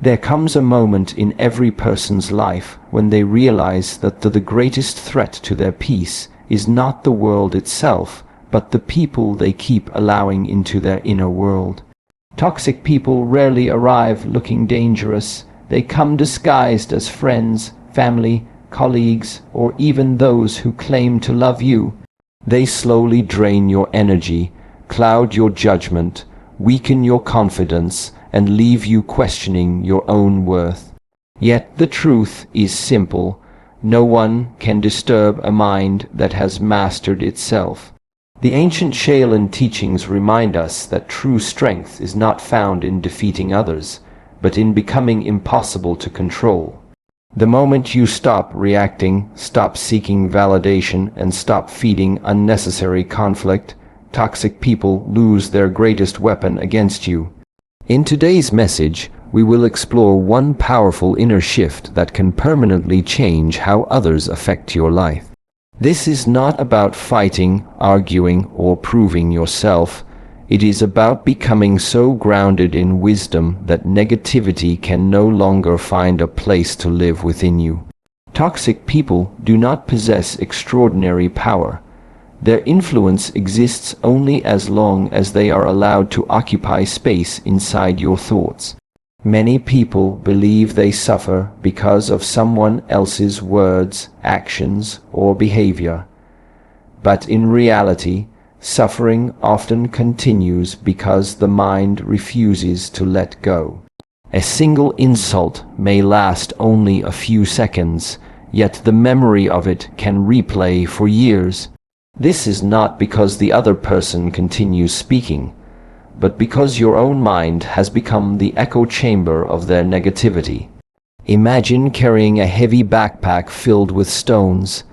There comes a moment in every person's life when they realize that the greatest threat to their peace is not the world itself, but the people they keep allowing into their inner world. Toxic people rarely arrive looking dangerous. They come disguised as friends, family, colleagues, or even those who claim to love you. They slowly drain your energy, cloud your judgment, weaken your confidence, and leave you questioning your own worth. Yet the truth is simple. No one can disturb a mind that has mastered itself. The ancient Shaolin teachings remind us that true strength is not found in defeating others, but in becoming impossible to control. The moment you stop reacting, stop seeking validation, and stop feeding unnecessary conflict, toxic people lose their greatest weapon against you. In today's message, we will explore one powerful inner shift that can permanently change how others affect your life. This is not about fighting, arguing, or proving yourself. It is about becoming so grounded in wisdom that negativity can no longer find a place to live within you. Toxic people do not possess extraordinary power. Their influence exists only as long as they are allowed to occupy space inside your thoughts. Many people believe they suffer because of someone else's words, actions, or behavior. But in reality, suffering often continues because the mind refuses to let go. A single insult may last only a few seconds, yet the memory of it can replay for years. This is not because the other person continues speaking, but because your own mind has become the echo chamber of their negativity. Imagine carrying a heavy backpack filled with stones.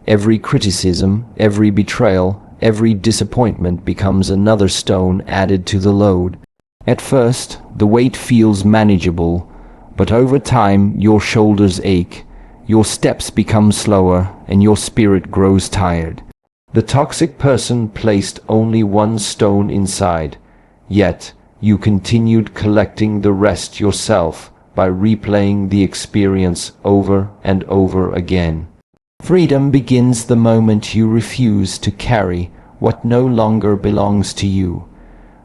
Every criticism, every betrayal, every disappointment becomes another stone added to the load. At first, the weight feels manageable, but over time your shoulders ache, your steps become slower, and your spirit grows tired. The toxic person placed only one stone inside, yet you continued collecting the rest yourself by replaying the experience over and over again. Freedom begins the moment you refuse to carry what no longer belongs to you.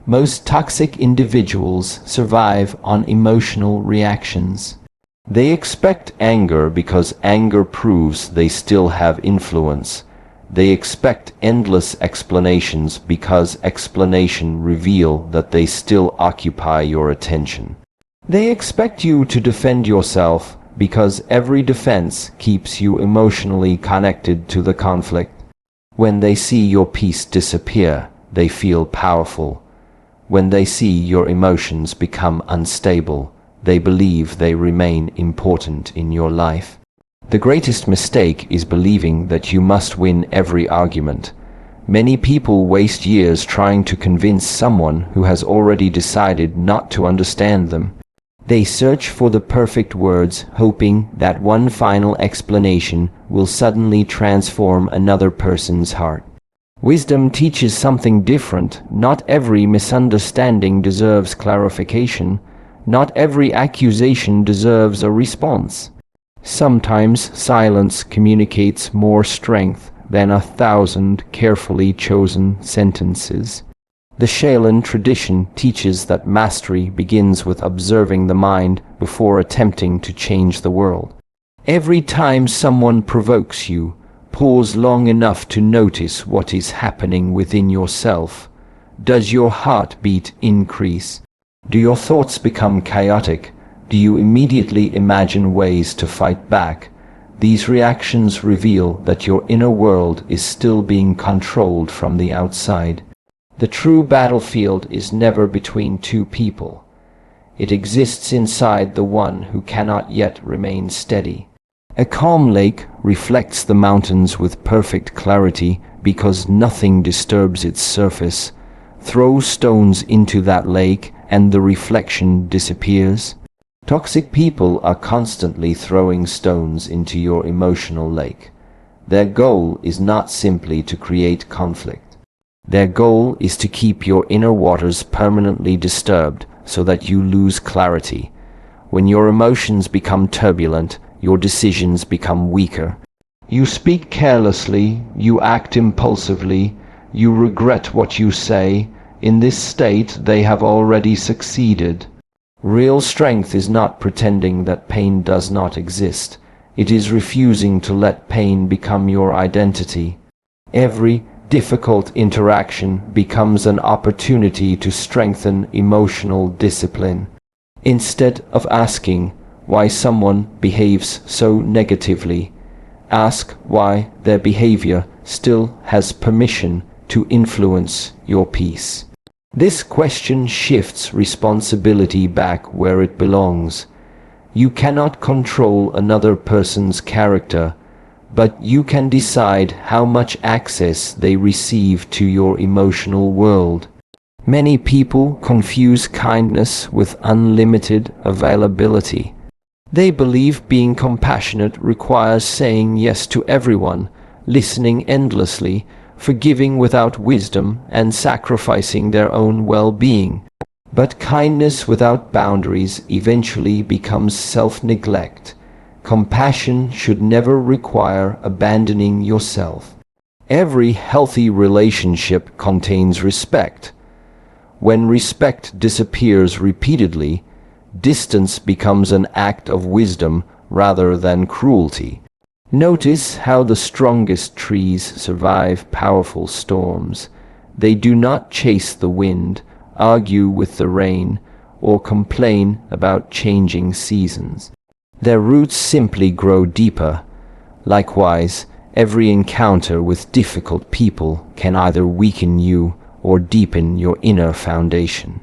Most toxic individuals survive on emotional reactions. They expect anger because anger proves they still have influence. They expect endless explanations because explanations reveal that they still occupy your attention. They expect you to defend yourself because every defense keeps you emotionally connected to the conflict. When they see your peace disappear, they feel powerful. When they see your emotions become unstable, they believe they remain important in your life. The greatest mistake is believing that you must win every argument. Many people waste years trying to convince someone who has already decided not to understand them. They search for the perfect words, hoping that one final explanation will suddenly transform another person's heart. Wisdom teaches something different. Not every misunderstanding deserves clarification. Not every accusation deserves a response. Sometimes silence communicates more strength than 1,000 carefully chosen sentences. The Shaolin tradition teaches that mastery begins with observing the mind before attempting to change the world. Every time someone provokes you, pause long enough to notice what is happening within yourself. Does your heartbeat increase? Do your thoughts become chaotic? Do you immediately imagine ways to fight back? These reactions reveal that your inner world is still being controlled from the outside. The true battlefield is never between two people. It exists inside the one who cannot yet remain steady. A calm lake reflects the mountains with perfect clarity because nothing disturbs its surface. Throw stones into that lake and the reflection disappears. Toxic people are constantly throwing stones into your emotional lake. Their goal is not simply to create conflict. Their goal is to keep your inner waters permanently disturbed so that you lose clarity. When your emotions become turbulent, your decisions become weaker. You speak carelessly, you act impulsively, you regret what you say. In this state, they have already succeeded. Real strength is not pretending that pain does not exist. It is refusing to let pain become your identity. Every difficult interaction becomes an opportunity to strengthen emotional discipline. Instead of asking why someone behaves so negatively, ask why their behavior still has permission to influence your peace. This question shifts responsibility back where it belongs. You cannot control another person's character, but you can decide how much access they receive to your emotional world. Many people confuse kindness with unlimited availability. They believe being compassionate requires saying yes to everyone, listening endlessly, forgiving without wisdom, and sacrificing their own well-being. But kindness without boundaries eventually becomes self-neglect. Compassion should never require abandoning yourself. Every healthy relationship contains respect. When respect disappears repeatedly, distance becomes an act of wisdom rather than cruelty. Notice how the strongest trees survive powerful storms. They do not chase the wind, argue with the rain, or complain about changing seasons. Their roots simply grow deeper. Likewise, every encounter with difficult people can either weaken you or deepen your inner foundation.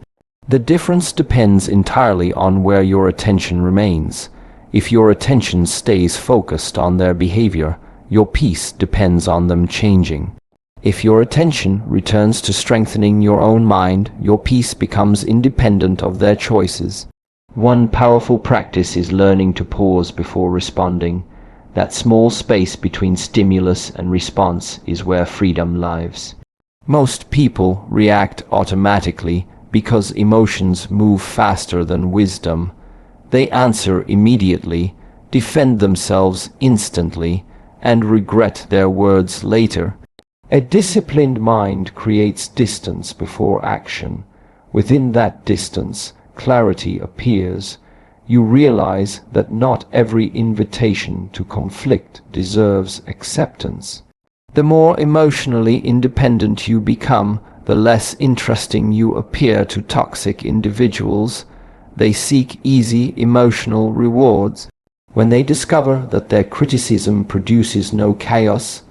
The difference depends entirely on where your attention remains. If your attention stays focused on their behavior, your peace depends on them changing. If your attention returns to strengthening your own mind, your peace becomes independent of their choices. One powerful practice is learning to pause before responding. That small space between stimulus and response is where freedom lives. Most people react automatically because emotions move faster than wisdom. They answer immediately, defend themselves instantly, and regret their words later. A disciplined mind creates distance before action. Within that distance, clarity appears. You realize that not every invitation to conflict deserves acceptance. The more emotionally independent you become, the less interesting you appear to toxic individuals. They seek easy emotional rewards. When they discover that their criticism produces no chaos,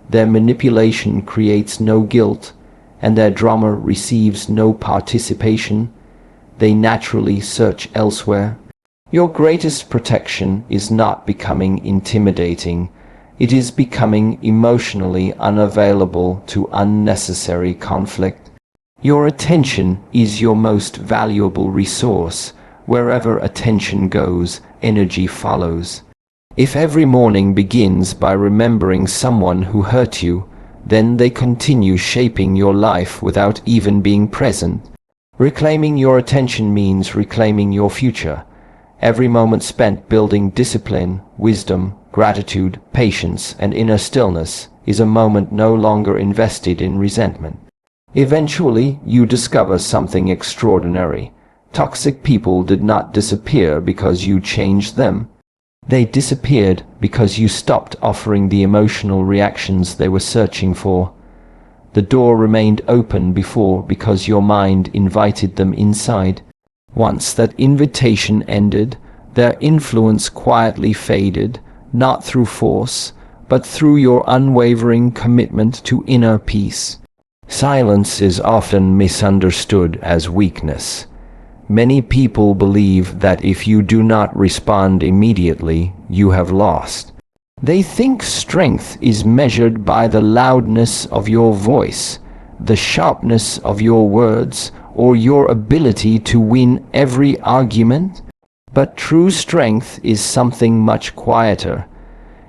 their manipulation creates no guilt, and their drama receives no participation, they naturally search elsewhere. Your greatest protection is not becoming intimidating. It is becoming emotionally unavailable to unnecessary conflict. Your attention is your most valuable resource. Wherever attention goes, energy follows. If every morning begins by remembering someone who hurt you, then they continue shaping your life without even being present. Reclaiming your attention means reclaiming your future. Every moment spent building discipline, wisdom, gratitude, patience, and inner stillness is a moment no longer invested in resentment. Eventually, you discover something extraordinary. Toxic people did not disappear because you changed them. They disappeared because you stopped offering the emotional reactions they were searching for. The door remained open before because your mind invited them inside. Once that invitation ended, their influence quietly faded, not through force, but through your unwavering commitment to inner peace. Silence is often misunderstood as weakness. Many people believe that if you do not respond immediately, you have lost. They think strength is measured by the loudness of your voice, the sharpness of your words, or your ability to win every argument. But true strength is something much quieter.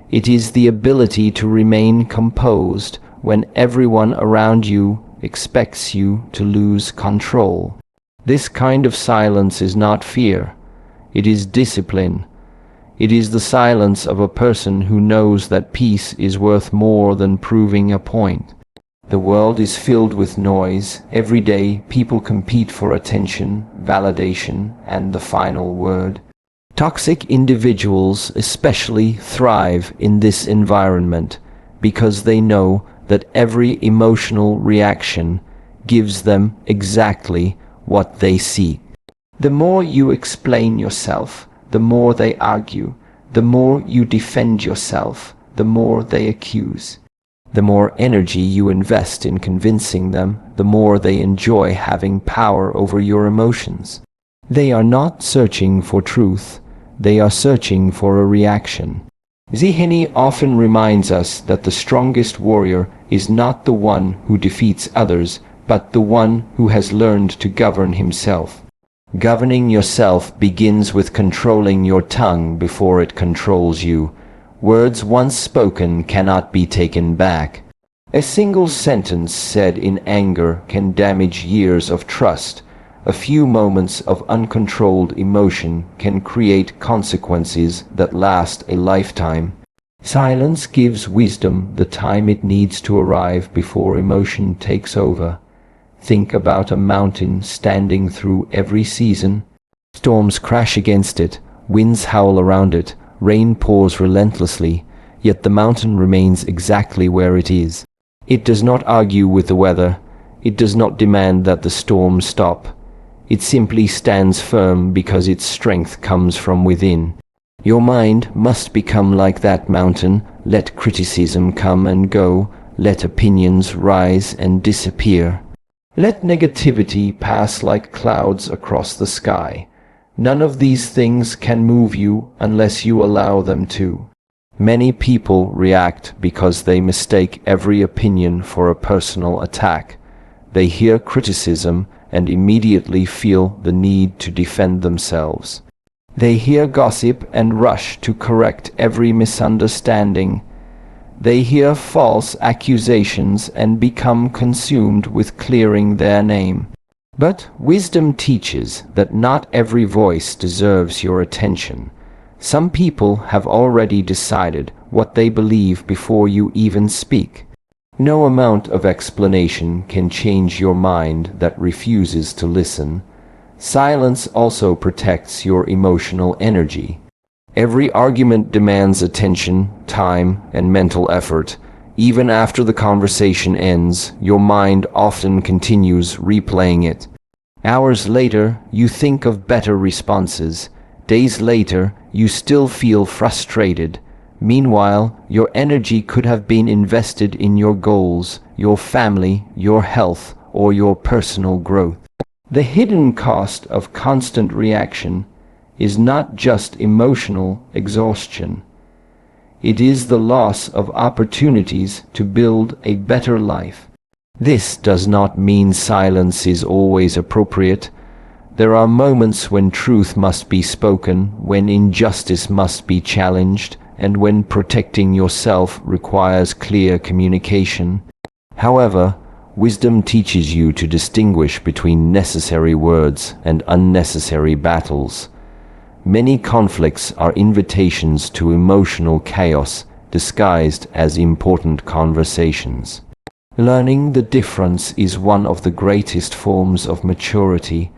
It is the ability to remain composed when everyone around you expects you to lose control. This kind of silence is not fear. It is discipline. It is the silence of a person who knows that peace is worth more than proving a point. The world is filled with noise. Every day, people compete for attention, validation, and the final word. Toxic individuals especially thrive in this environment because they know that every emotional reaction gives them exactly what they seek. The more you explain yourself, the more they argue. The more you defend yourself, the more they accuse. The more energy you invest in convincing them, the more they enjoy having power over your emotions. They are not searching for truth, they are searching for a reaction. Shi Heng Yi often reminds us that the strongest warrior is not the one who defeats others, but the one who has learned to govern himself. Governing yourself begins with controlling your tongue before it controls you. Words once spoken cannot be taken back. A single sentence said in anger can damage years of trust. A few moments of uncontrolled emotion can create consequences that last a lifetime. Silence gives wisdom the time it needs to arrive before emotion takes over. Think about a mountain standing through every season. Storms crash against it, winds howl around it, rain pours relentlessly, yet the mountain remains exactly where it is. It does not argue with the weather. It does not demand that the storm stop. It simply stands firm because its strength comes from within. Your mind must become like that mountain. Let criticism come and go. Let opinions rise and disappear. Let negativity pass like clouds across the sky. None of these things can move you unless you allow them to. Many people react because they mistake every opinion for a personal attack. They hear criticism and immediately feel the need to defend themselves. They hear gossip and rush to correct every misunderstanding. They hear false accusations and become consumed with clearing their name. But wisdom teaches that not every voice deserves your attention. Some people have already decided what they believe before you even speak. No amount of explanation can change your mind that refuses to listen. Silence also protects your emotional energy. Every argument demands attention, time, and mental effort. Even after the conversation ends, your mind often continues replaying it. Hours later, you think of better responses. Days later, you still feel frustrated. Meanwhile, your energy could have been invested in your goals, your family, your health, or your personal growth. The hidden cost of constant reaction is not just emotional exhaustion. It is the loss of opportunities to build a better life. This does not mean silence is always appropriate. There are moments when truth must be spoken, when injustice must be challenged, and when protecting yourself requires clear communication. However, wisdom teaches you to distinguish between necessary words and unnecessary battles. Many conflicts are invitations to emotional chaos disguised as important conversations. Learning the difference is one of the greatest forms of maturity.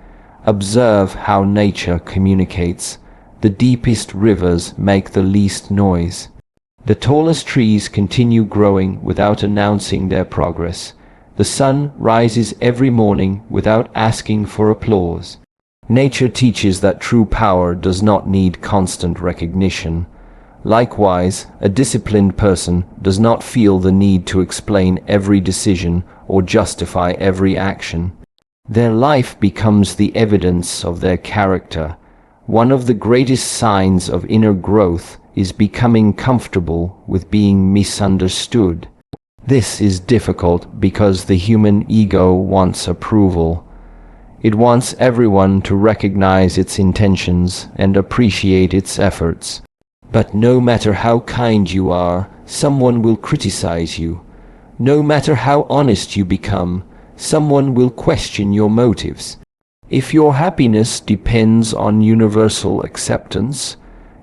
Observe how nature communicates. The deepest rivers make the least noise. The tallest trees continue growing without announcing their progress. The sun rises every morning without asking for applause. Nature teaches that true power does not need constant recognition. Likewise, a disciplined person does not feel the need to explain every decision or justify every action. Their life becomes the evidence of their character. One of the greatest signs of inner growth is becoming comfortable with being misunderstood. This is difficult because the human ego wants approval. It wants everyone to recognize its intentions and appreciate its efforts. But no matter how kind you are, someone will criticize you. No matter how honest you become, someone will question your motives. If your happiness depends on universal acceptance,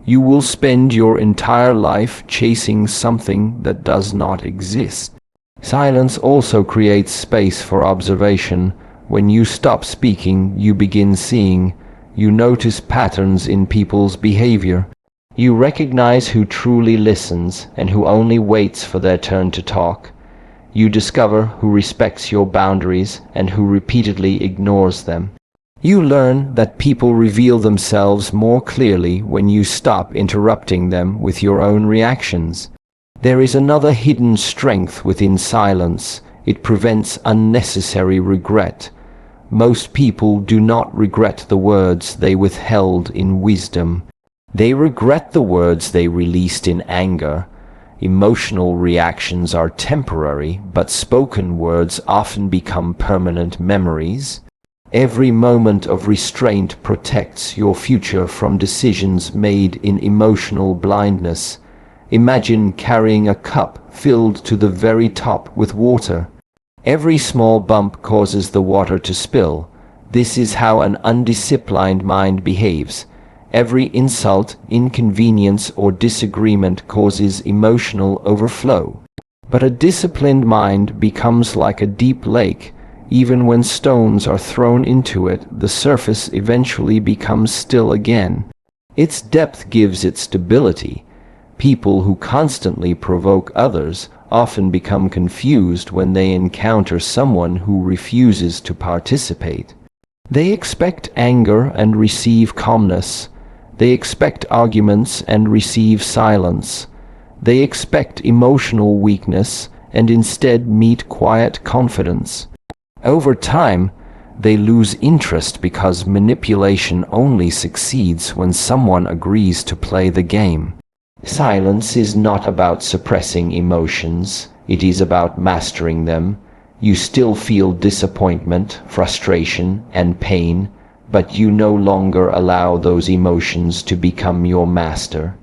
you will spend your entire life chasing something that does not exist. Silence also creates space for observation. When you stop speaking, you begin seeing. You notice patterns in people's behavior. You recognize who truly listens and who only waits for their turn to talk. You discover who respects your boundaries and who repeatedly ignores them. You learn that people reveal themselves more clearly when you stop interrupting them with your own reactions. There is another hidden strength within silence. It prevents unnecessary regret. Most people do not regret the words they withheld in wisdom. They regret the words they released in anger. Emotional reactions are temporary, but spoken words often become permanent memories. Every moment of restraint protects your future from decisions made in emotional blindness. Imagine carrying a cup filled to the very top with water. Every small bump causes the water to spill. This is how an undisciplined mind behaves. Every insult, inconvenience, or disagreement causes emotional overflow. But a disciplined mind becomes like a deep lake. Even when stones are thrown into it, the surface eventually becomes still again. Its depth gives it stability. People who constantly provoke others often become confused when they encounter someone who refuses to participate. They expect anger and receive calmness. They expect arguments and receive silence. They expect emotional weakness and instead meet quiet confidence. Over time, they lose interest because manipulation only succeeds when someone agrees to play the game. Silence is not about suppressing emotions. It is about mastering them. You still feel disappointment, frustration, and pain, but you no longer allow those emotions to become your master.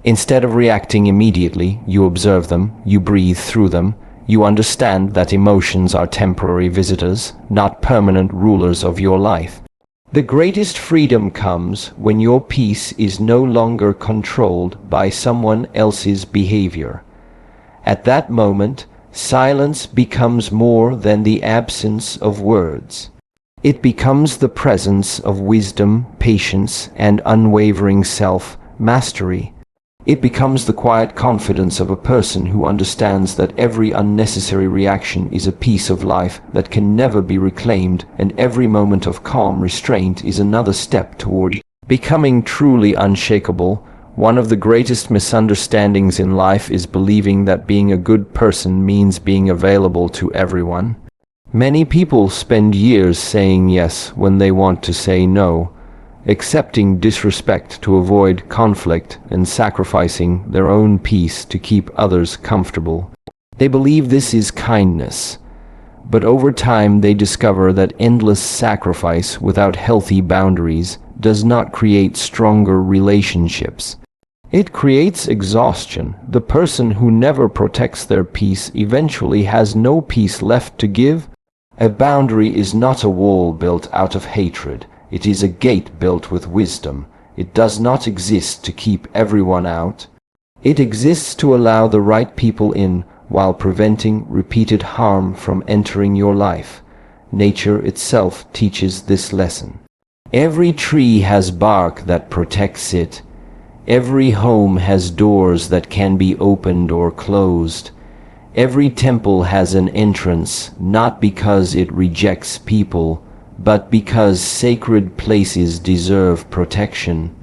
Instead of reacting immediately, you observe them, you breathe through them. You understand that emotions are temporary visitors, not permanent rulers of your life. The greatest freedom comes when your peace is no longer controlled by someone else's behavior. At that moment, silence becomes more than the absence of words. It becomes the presence of wisdom, patience, and unwavering self-mastery. It becomes the quiet confidence of a person who understands that every unnecessary reaction is a piece of life that can never be reclaimed, and every moment of calm restraint is another step toward becoming truly unshakable. One of the greatest misunderstandings in life is believing that being a good person means being available to everyone. Many people spend years saying yes when they want to say no, accepting disrespect to avoid conflict, and sacrificing their own peace to keep others comfortable. They believe this is kindness, but over time they discover that endless sacrifice without healthy boundaries does not create stronger relationships. It creates exhaustion. The person who never protects their peace eventually has no peace left to give. A boundary is not a wall built out of hatred. It is a gate built with wisdom. It does not exist to keep everyone out. It exists to allow the right people in while preventing repeated harm from entering your life. Nature itself teaches this lesson. Every tree has bark that protects it. Every home has doors that can be opened or closed. Every temple has an entrance, not because it rejects people, but because sacred places deserve protection.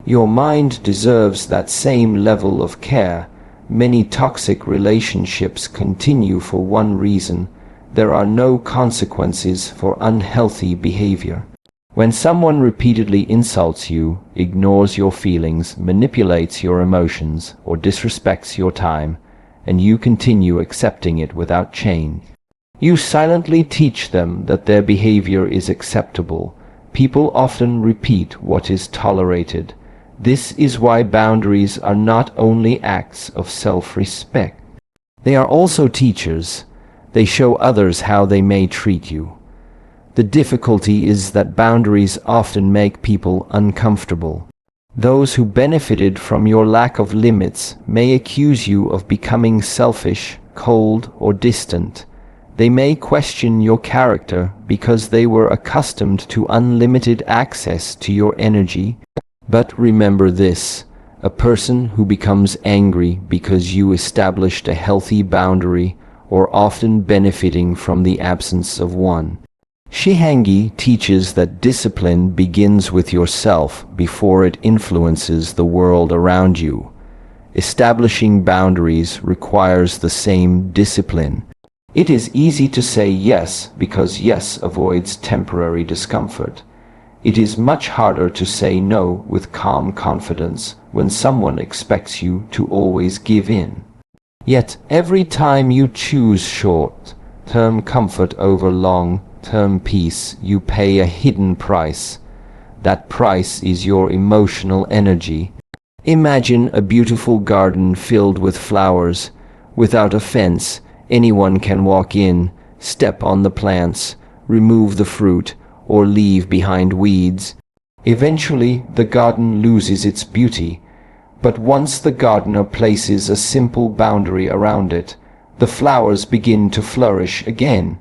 Your mind deserves that same level of care. Many toxic relationships continue for one reason: there are no consequences for unhealthy behavior. When someone repeatedly insults you, ignores your feelings, manipulates your emotions, or disrespects your time, and you continue accepting it without change, you silently teach them that their behavior is acceptable. People often repeat what is tolerated. This is why boundaries are not only acts of self-respect. They are also teachers. They show others how they may treat you. The difficulty is that boundaries often make people uncomfortable. Those who benefited from your lack of limits may accuse you of becoming selfish, cold, or distant. They may question your character because they were accustomed to unlimited access to your energy. But remember this: a person who becomes angry because you established a healthy boundary or often benefiting from the absence of one. Shi Heng Yi teaches that discipline begins with yourself before it influences the world around you. Establishing boundaries requires the same discipline. It is easy to say yes because yes avoids temporary discomfort. It is much harder to say no with calm confidence when someone expects you to always give in. Yet every time you choose short-term comfort over long-term peace, you pay a hidden price. That price is your emotional energy. Imagine a beautiful garden filled with flowers. Without a fence, anyone can walk in, step on the plants, remove the fruit, or leave behind weeds. Eventually, the garden loses its beauty. But once the gardener places a simple boundary around it, the flowers begin to flourish again.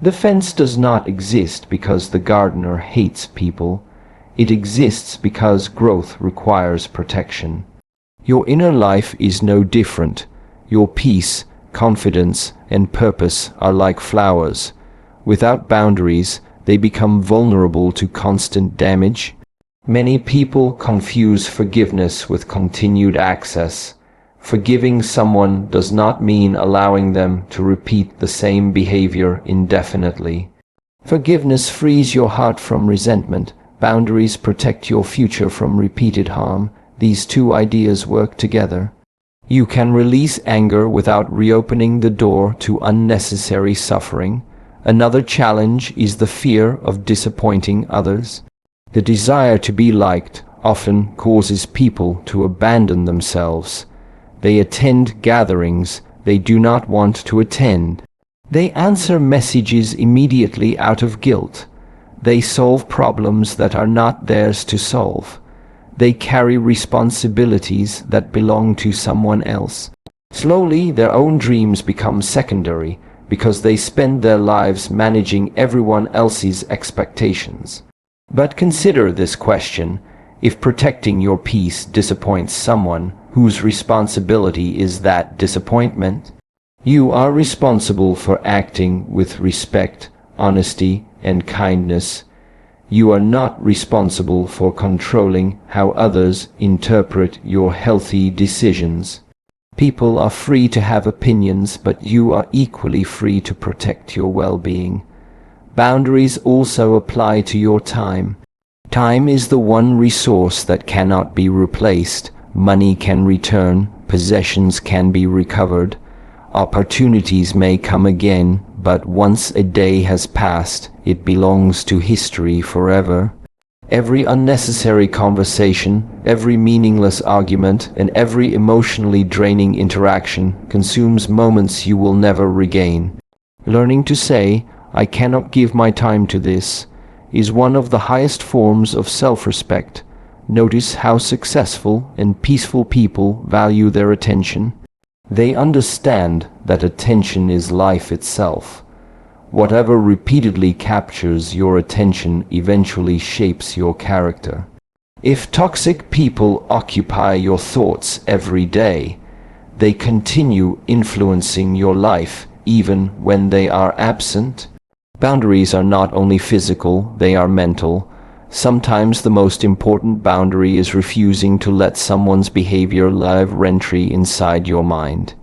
The fence does not exist because the gardener hates people. It exists because growth requires protection. Your inner life is no different. Your peace, confidence, and purpose are like flowers. Without boundaries, they become vulnerable to constant damage. Many people confuse forgiveness with continued access. Forgiving someone does not mean allowing them to repeat the same behavior indefinitely. Forgiveness frees your heart from resentment. Boundaries protect your future from repeated harm. These two ideas work together. You can release anger without reopening the door to unnecessary suffering. Another challenge is the fear of disappointing others. The desire to be liked often causes people to abandon themselves. They attend gatherings they do not want to attend. They answer messages immediately out of guilt. They solve problems that are not theirs to solve. They carry responsibilities that belong to someone else. Slowly, their own dreams become secondary because they spend their lives managing everyone else's expectations. But consider this question: if protecting your peace disappoints someone, whose responsibility is that disappointment? You are responsible for acting with respect, honesty, and kindness. You are not responsible for controlling how others interpret your healthy decisions. People are free to have opinions, but you are equally free to protect your well-being. Boundaries also apply to your time. Time is the one resource that cannot be replaced. Money can return, possessions can be recovered, opportunities may come again, but once a day has passed, it belongs to history forever. Every unnecessary conversation, every meaningless argument, and every emotionally draining interaction consumes moments you will never regain. Learning to say, "I cannot give my time to this," is one of the highest forms of self-respect. Notice how successful and peaceful people value their attention. They understand that attention is life itself. Whatever repeatedly captures your attention eventually shapes your character. If toxic people occupy your thoughts every day, they continue influencing your life even when they are absent. Boundaries are not only physical, they are mental. Sometimes the most important boundary is refusing to let someone's behavior leave entry inside your mind.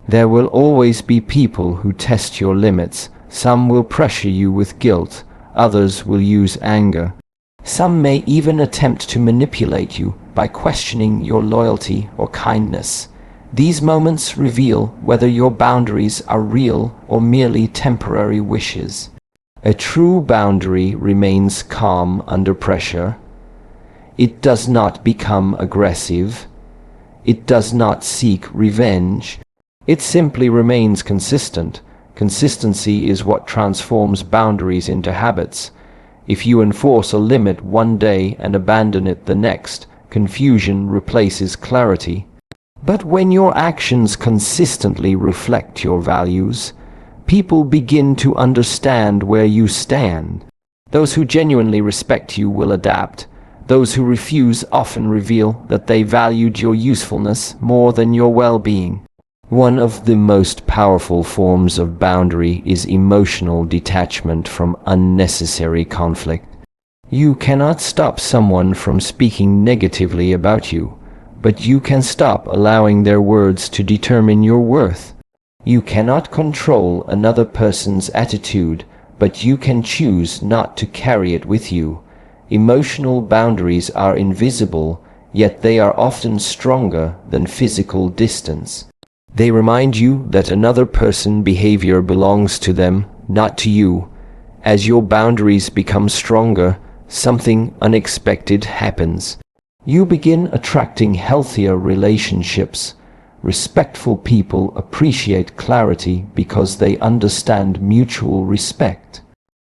There will always be people who test your limits. Some will pressure you with guilt, others will use anger. Some may even attempt to manipulate you by questioning your loyalty or kindness. These moments reveal whether your boundaries are real or merely temporary wishes. A true boundary remains calm under pressure. It does not become aggressive. It does not seek revenge. It simply remains consistent. Consistency is what transforms boundaries into habits. If you enforce a limit one day and abandon it the next, confusion replaces clarity. But when your actions consistently reflect your values, people begin to understand where you stand. Those who genuinely respect you will adapt. Those who refuse often reveal that they valued your usefulness more than your well-being. One of the most powerful forms of boundary is emotional detachment from unnecessary conflict. You cannot stop someone from speaking negatively about you, but you can stop allowing their words to determine your worth. You cannot control another person's attitude, but you can choose not to carry it with you. Emotional boundaries are invisible, yet they are often stronger than physical distance. They remind you that another person's behavior belongs to them, not to you. As your boundaries become stronger, something unexpected happens. You begin attracting healthier relationships. Respectful people appreciate clarity because they understand mutual respect.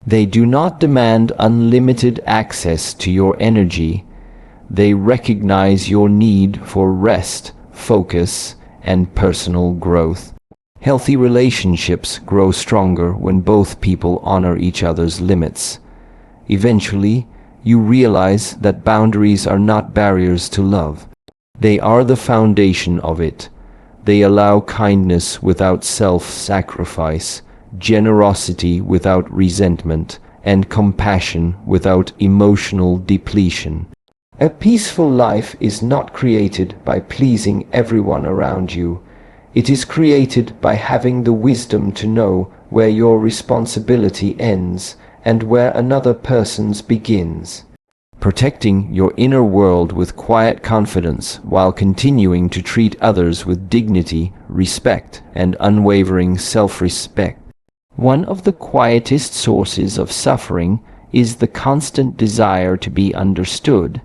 They do not demand unlimited access to your energy. They recognize your need for rest, focus, and personal growth. Healthy relationships grow stronger when both people honor each other's limits. Eventually, you realize that boundaries are not barriers to love. They are the foundation of it. They allow kindness without self-sacrifice, generosity without resentment, and compassion without emotional depletion. A peaceful life is not created by pleasing everyone around you. It is created by having the wisdom to know where your responsibility ends and where another person's begins. Protecting your inner world with quiet confidence while continuing to treat others with dignity, respect, and unwavering self-respect. One of the quietest sources of suffering is the constant desire to be understood.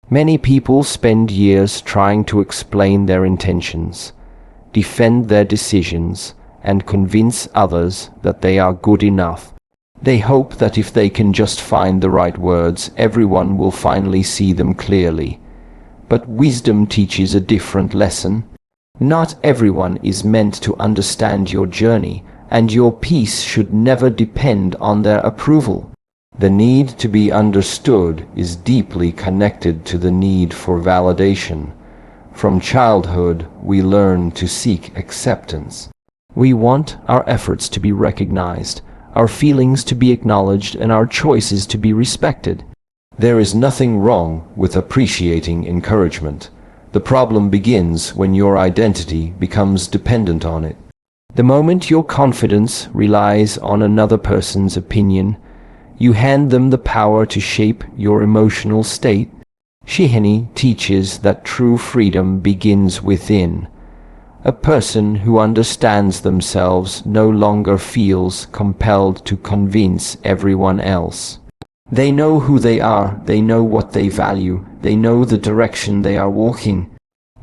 Many people spend years trying to explain their intentions, defend their decisions, and convince others that they are good enough. They hope that if they can just find the right words, everyone will finally see them clearly. But wisdom teaches a different lesson. Not everyone is meant to understand your journey, and your peace should never depend on their approval. The need to be understood is deeply connected to the need for validation. From childhood, we learn to seek acceptance. We want our efforts to be recognized, our feelings to be acknowledged, and our choices to be respected. There is nothing wrong with appreciating encouragement. The problem begins when your identity becomes dependent on it. The moment your confidence relies on another person's opinion, you hand them the power to shape your emotional state. Shi Heng Yi teaches that true freedom begins within. A person who understands themselves no longer feels compelled to convince everyone else. They know who they are, they know what they value, they know the direction they are walking.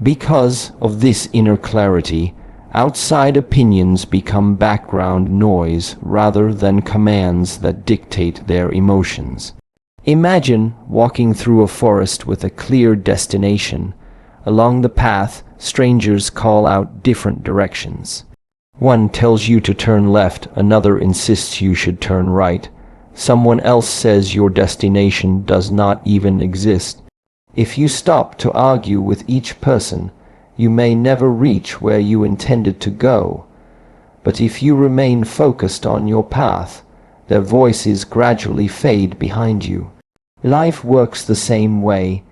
Because of this inner clarity, outside opinions become background noise rather than commands that dictate their emotions. Imagine walking through a forest with a clear destination. Along the path, strangers call out different directions. One tells you to turn left, another insists you should turn right. Someone else says your destination does not even exist. If you stop to argue with each person, you may never reach where you intended to go. But if you remain focused on your path, their voices gradually fade behind you. Life works the same way.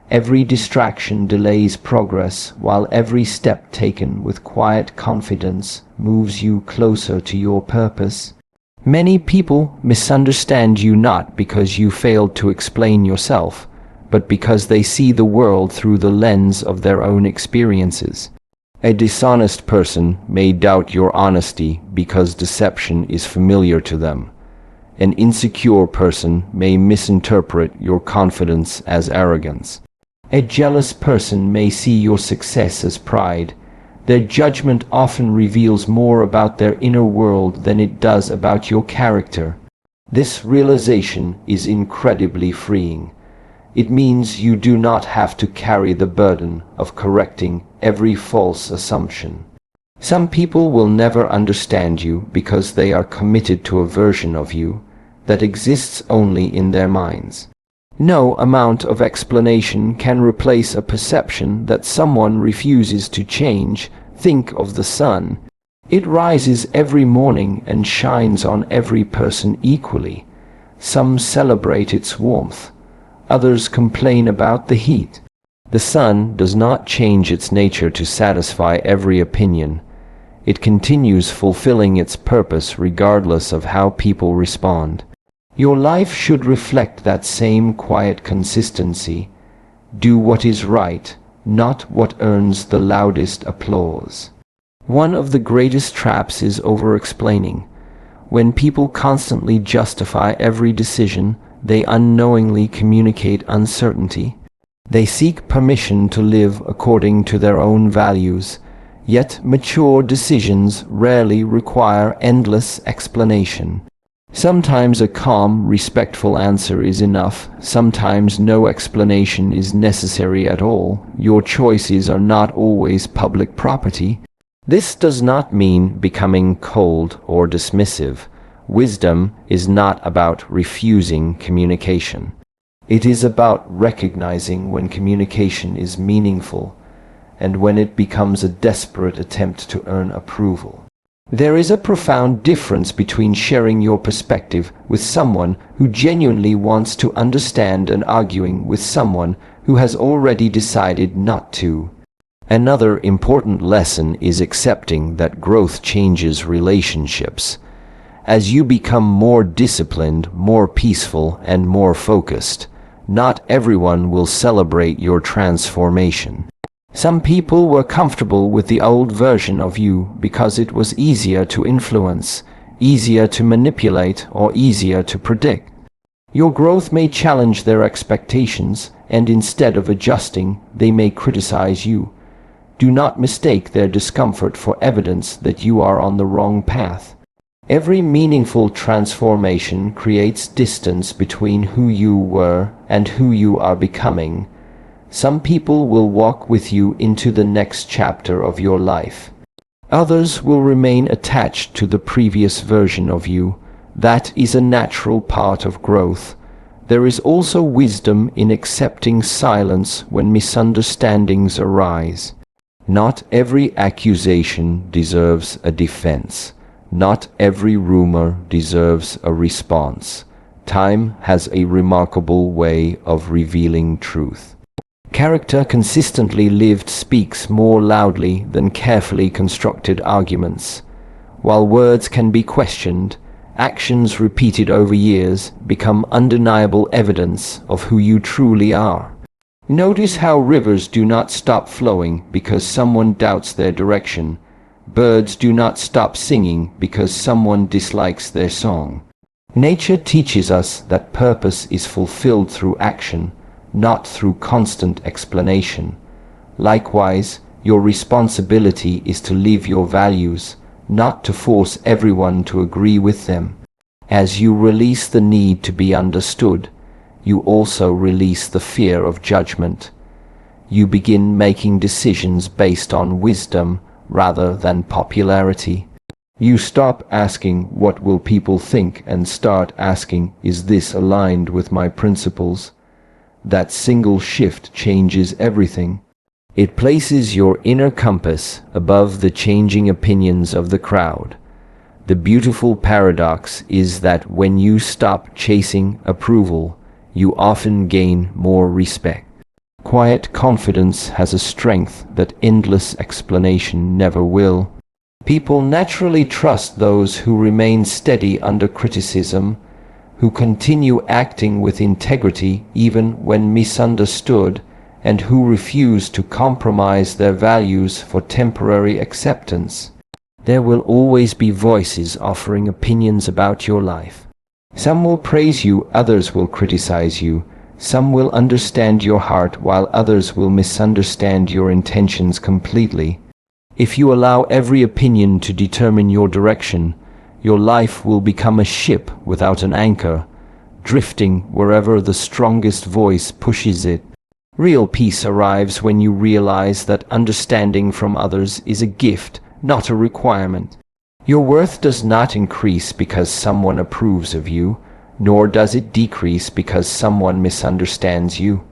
Every distraction delays progress, while every step taken with quiet confidence moves you closer to your purpose. Many people misunderstand you not because you failed to explain yourself, but because they see the world through the lens of their own experiences. A dishonest person may doubt your honesty because deception is familiar to them. An insecure person may misinterpret your confidence as arrogance. A jealous person may see your success as pride. Their judgment often reveals more about their inner world than it does about your character. This realization is incredibly freeing. It means you do not have to carry the burden of correcting every false assumption. Some people will never understand you because they are committed to a version of you that exists only in their minds. No amount of explanation can replace a perception that someone refuses to change. Think of the sun. It rises every morning and shines on every person equally. Some celebrate its warmth. Others complain about the heat. The sun does not change its nature to satisfy every opinion. It continues fulfilling its purpose regardless of how people respond. Your life should reflect that same quiet consistency. Do what is right, not what earns the loudest applause. One of the greatest traps is over-explaining. When people constantly justify every decision, they unknowingly communicate uncertainty. They seek permission to live according to their own values, yet mature decisions rarely require endless explanation. Sometimes a calm, respectful answer is enough. Sometimes no explanation is necessary at all. Your choices are not always public property. This does not mean becoming cold or dismissive. Wisdom is not about refusing communication. It is about recognizing when communication is meaningful and when it becomes a desperate attempt to earn approval. There is a profound difference between sharing your perspective with someone who genuinely wants to understand and arguing with someone who has already decided not to. Another important lesson is accepting that growth changes relationships. As you become more disciplined, more peaceful, and more focused, not everyone will celebrate your transformation. Some people were comfortable with the old version of you because it was easier to influence, easier to manipulate, or easier to predict. Your growth may challenge their expectations, and instead of adjusting, they may criticize you. Do not mistake their discomfort for evidence that you are on the wrong path. Every meaningful transformation creates distance between who you were and who you are becoming. Some people will walk with you into the next chapter of your life. Others will remain attached to the previous version of you. That is a natural part of growth. There is also wisdom in accepting silence when misunderstandings arise. Not every accusation deserves a defense. Not every rumor deserves a response. Time has a remarkable way of revealing truth. Character consistently lived speaks more loudly than carefully constructed arguments. While words can be questioned, actions repeated over years become undeniable evidence of who you truly are. Notice how rivers do not stop flowing because someone doubts their direction. Birds do not stop singing because someone dislikes their song. Nature teaches us that purpose is fulfilled through action, not through constant explanation. Likewise, your responsibility is to live your values, not to force everyone to agree with them. As you release the need to be understood, you also release the fear of judgment. You begin making decisions based on wisdom rather than popularity. You stop asking, "What will people think?" and start asking, "Is this aligned with my principles?" That single shift changes everything. It places your inner compass above the changing opinions of the crowd. The beautiful paradox is that when you stop chasing approval, you often gain more respect. Quiet confidence has a strength that endless explanation never will. People naturally trust those who remain steady under criticism, who continue acting with integrity even when misunderstood, and who refuse to compromise their values for temporary acceptance. There will always be voices offering opinions about your life. Some will praise you, others will criticize you. Some will understand your heart while others will misunderstand your intentions completely. If you allow every opinion to determine your direction, your life will become a ship without an anchor, drifting wherever the strongest voice pushes it. Real peace arrives when you realize that understanding from others is a gift, not a requirement. Your worth does not increase because someone approves of you, nor does it decrease because someone misunderstands you.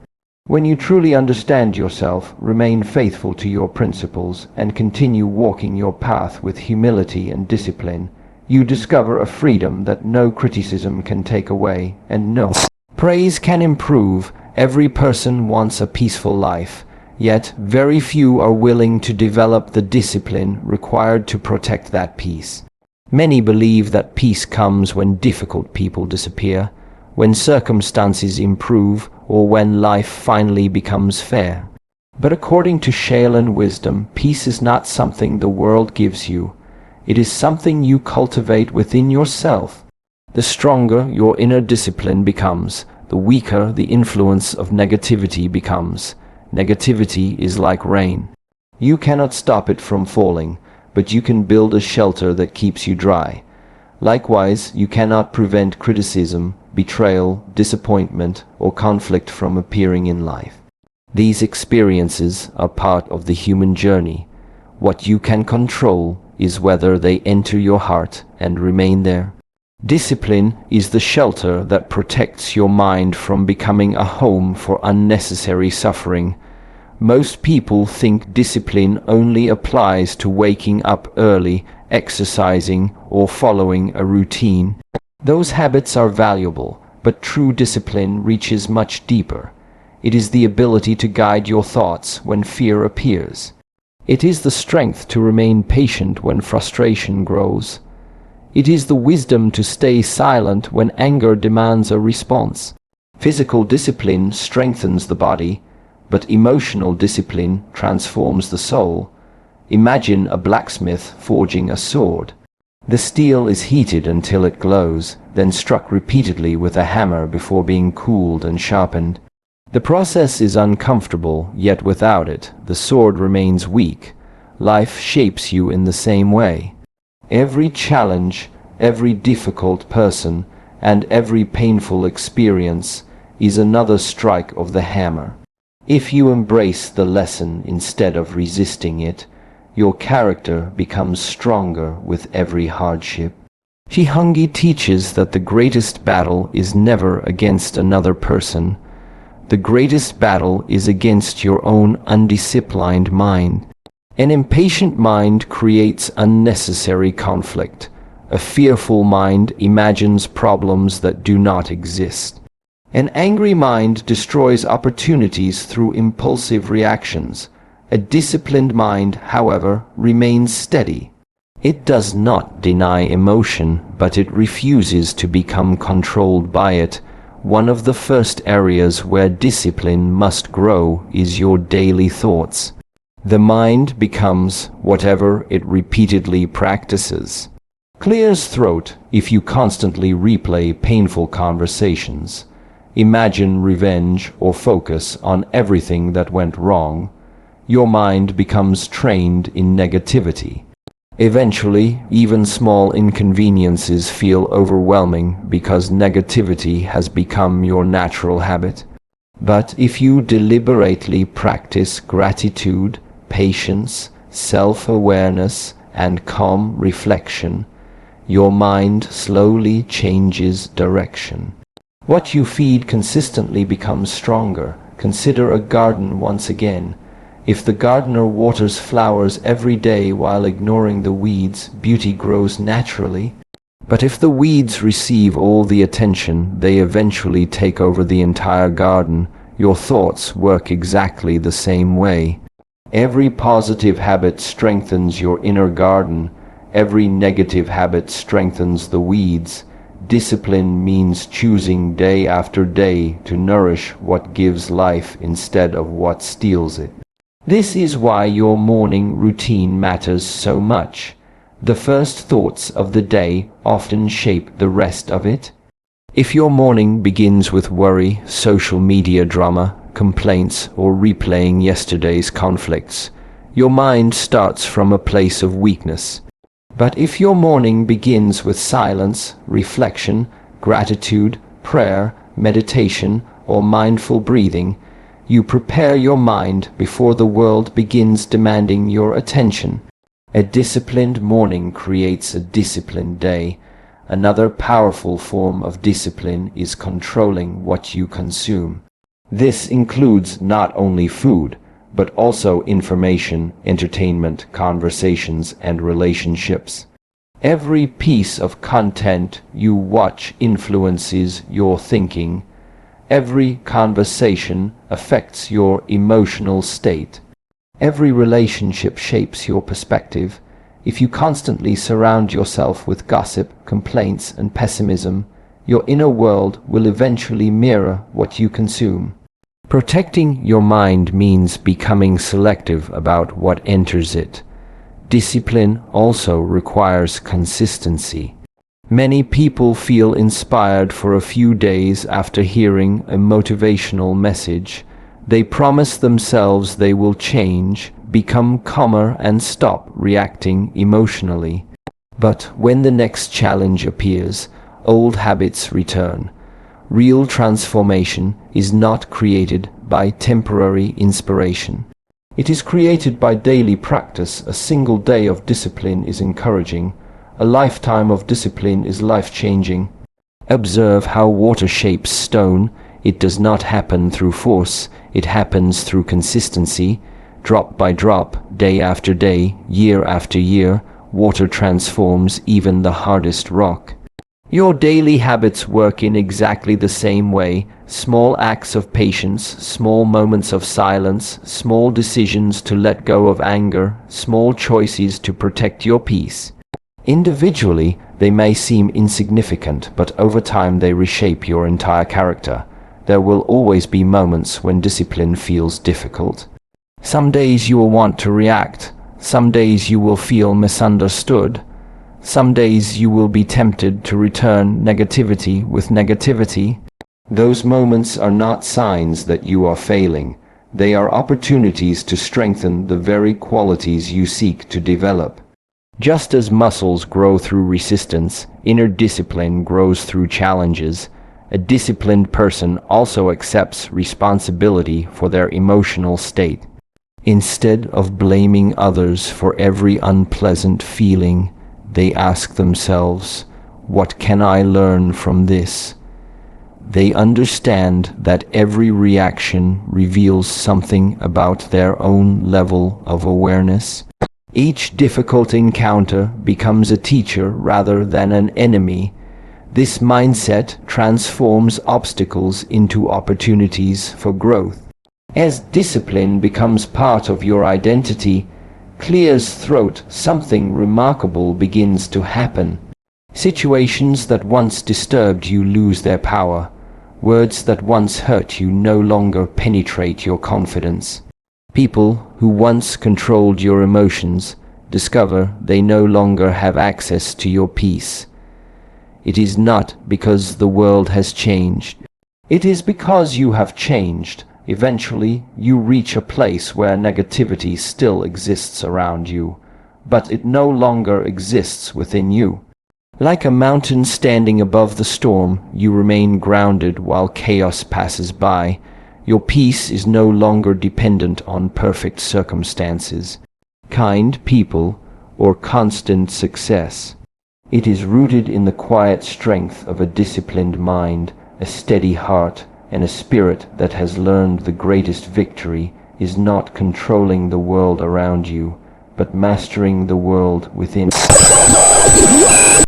When you truly understand yourself, remain faithful to your principles, and continue walking your path with humility and discipline, you discover a freedom that no criticism can take away, and no praise can improve. Every person wants a peaceful life, yet very few are willing to develop the discipline required to protect that peace. Many believe that peace comes when difficult people disappear, when circumstances improve, or when life finally becomes fair. But according to Shaolin wisdom, peace is not something the world gives you. It is something you cultivate within yourself. The stronger your inner discipline becomes, the weaker the influence of negativity becomes. Negativity is like rain. You cannot stop it from falling, but you can build a shelter that keeps you dry. Likewise, you cannot prevent criticism, betrayal, disappointment, or conflict from appearing in life. These experiences are part of the human journey. What you can control is whether they enter your heart and remain there. Discipline is the shelter that protects your mind from becoming a home for unnecessary suffering. Most people think discipline only applies to waking up early, exercising, or following a routine. Those habits are valuable, but true discipline reaches much deeper. It is the ability to guide your thoughts when fear appears. It is the strength to remain patient when frustration grows. It is the wisdom to stay silent when anger demands a response. Physical discipline strengthens the body, but emotional discipline transforms the soul. Imagine a blacksmith forging a sword. The steel is heated until it glows, then struck repeatedly with a hammer before being cooled and sharpened. The process is uncomfortable, yet without it, the sword remains weak. Life shapes you in the same way. Every challenge, every difficult person, and every painful experience is another strike of the hammer. If you embrace the lesson instead of resisting it, your character becomes stronger with every hardship. Shi Heng Yi teaches that the greatest battle is never against another person. The greatest battle is against your own undisciplined mind. An impatient mind creates unnecessary conflict. A fearful mind imagines problems that do not exist. An angry mind destroys opportunities through impulsive reactions. A disciplined mind, however, remains steady. It does not deny emotion, but it refuses to become controlled by it. One of the first areas where discipline must grow is your daily thoughts. The mind becomes whatever it repeatedly practices. Clears throat if you constantly replay painful conversations. Imagine revenge or focus on everything that went wrong. Your mind becomes trained in negativity. Eventually, even small inconveniences feel overwhelming because negativity has become your natural habit. But if you deliberately practice gratitude, patience, self-awareness, and calm reflection, your mind slowly changes direction. What you feed consistently becomes stronger. Consider a garden once again. If the gardener waters flowers every day while ignoring the weeds, beauty grows naturally. But if the weeds receive all the attention, they eventually take over the entire garden. Your thoughts work exactly the same way. Every positive habit strengthens your inner garden. Every negative habit strengthens the weeds. Discipline means choosing day after day to nourish what gives life instead of what steals it. This is why your morning routine matters so much. The first thoughts of the day often shape the rest of it. If your morning begins with worry, social media drama, complaints, or replaying yesterday's conflicts, your mind starts from a place of weakness. But if your morning begins with silence, reflection, gratitude, prayer, meditation, or mindful breathing, you prepare your mind before the world begins demanding your attention. A disciplined morning creates a disciplined day. Another powerful form of discipline is controlling what you consume. This includes not only food, but also information, entertainment, conversations, and relationships. Every piece of content you watch influences your thinking. Every conversation affects your emotional state. Every relationship shapes your perspective. If you constantly surround yourself with gossip, complaints, and pessimism, your inner world will eventually mirror what you consume. Protecting your mind means becoming selective about what enters it. Discipline also requires consistency. Many people feel inspired for a few days after hearing a motivational message. They promise themselves they will change, become calmer, and stop reacting emotionally. But when the next challenge appears, old habits return. Real transformation is not created by temporary inspiration. It is created by daily practice. A single day of discipline is encouraging. A lifetime of discipline is life-changing. Observe how water shapes stone. It does not happen through force. It happens through consistency. Drop by drop, day after day, year after year, water transforms even the hardest rock. Your daily habits work in exactly the same way. Small acts of patience, small moments of silence, small decisions to let go of anger, small choices to protect your peace. Individually, they may seem insignificant, but over time they reshape your entire character. There will always be moments when discipline feels difficult. Some days you will want to react. Some days you will feel misunderstood. Some days you will be tempted to return negativity with negativity. Those moments are not signs that you are failing. They are opportunities to strengthen the very qualities you seek to develop. Just as muscles grow through resistance, inner discipline grows through challenges. A disciplined person also accepts responsibility for their emotional state. Instead of blaming others for every unpleasant feeling, they ask themselves, "What can I learn from this?" They understand that every reaction reveals something about their own level of awareness. Each difficult encounter becomes a teacher rather than an enemy. This mindset transforms obstacles into opportunities for growth. As discipline becomes part of your identity, clears throat, something remarkable begins to happen. Situations that once disturbed you lose their power. Words that once hurt you no longer penetrate your confidence. People who once controlled your emotions discover they no longer have access to your peace. It is not because the world has changed. It is because you have changed. Eventually, you reach a place where negativity still exists around you, but it no longer exists within you. Like a mountain standing above the storm, you remain grounded while chaos passes by. Your peace is no longer dependent on perfect circumstances, kind people, or constant success. It is rooted in the quiet strength of a disciplined mind, a steady heart, and a spirit that has learned the greatest victory is not controlling the world around you, but mastering the world within.